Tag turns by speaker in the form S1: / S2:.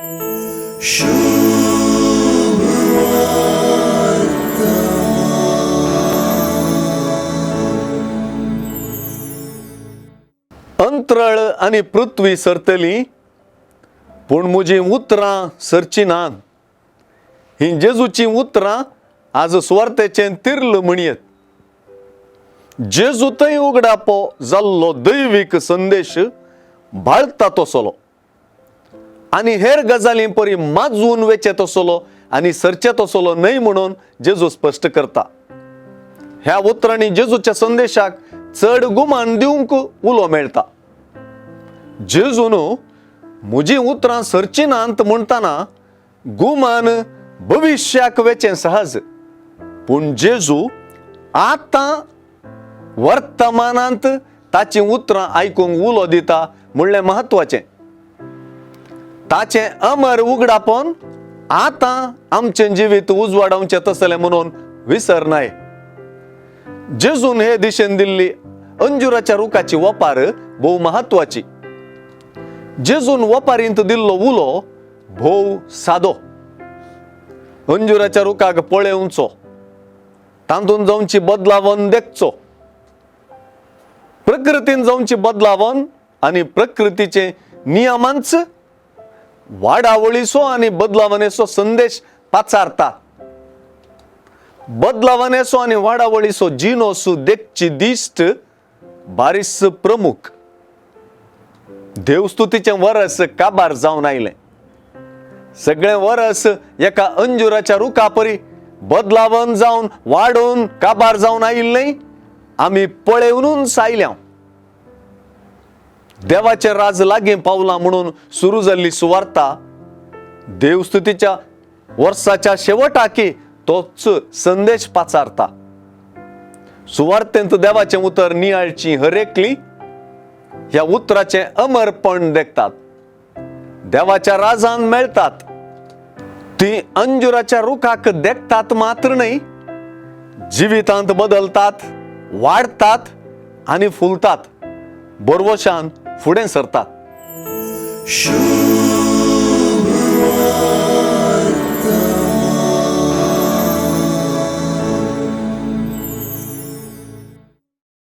S1: अंतराळ आणि पृथ्वी सरतली पूण मुजी उतरां सरची नात. ही जेजूची उतरां आज सुवार्तेचें तिरल म्हणयत. जेजूतय उगडापो जाल्लो दैवीक संदेश बाळता तसलो आनी हेर गजाली परी माजून वेचे तसलो आनी सरचे तसलो न्हय म्हणून जेजू स्पश्ट करता. ह्या उतरांनी जेजूच्या संदेशाक चड गुमान दिवंक उलो मेळटा. जेजून म्हजी उतरां सरची नात म्हणटाना गुमान भविष्याक वेचें सहज, पूण जेजू आतां वर्तमानांत ताची उतरां आयकूंक उलो दिता म्हणलें महत्वाचें. ताचें अमर उगडापण आतां आमचें जिवीत उजवाडावचें तसलें म्हणून विसरनाय. जेजून हे दिशेन दिल्ली अंजुराच्या रुखाची वपार भोव महत्वाची. जेजून वपारींत दिल्लो उलो भोव सादो. अंजुराच्या रुखाक पळेवचो, तातूंत जावची बदलावन देखचो. प्रकृतीन जावची बदलावन आनी प्रकृतीचे नियमांच वाडावळीचो आनी बदलावनेचो संदेश पाचारता. बदलावनेचो आनी वाडावळीचो जिनोस देखची दिश्ट बारीस प्रमुख. देवस्तुतीचें वरस काबार जावन आयलें. सगळें वरस एका अंजुराच्या रुखा परी बदलावन जावन वाडून काबार जावन आयिल्लें आमी पळेवनूच सायल्या. देवाचें राज लागीं पावलां म्हणून सुरू जाल्ली सुवार्ता देवस्तुतीच्या वर्साच्या शेवटाकी तोच संदेश पाचारता. सुवार्तेंत देवाचें उतर नियाळची हरेकली ह्या उतराचें अमरपण देखतात. देवाच्या राजान मेळटात. ती अंजुराच्या रुखाक देखतात मात्र न्हय, जिवितांत बदलतात, वाडतात आनी फुलतात, बरवशान फुडें सरतात.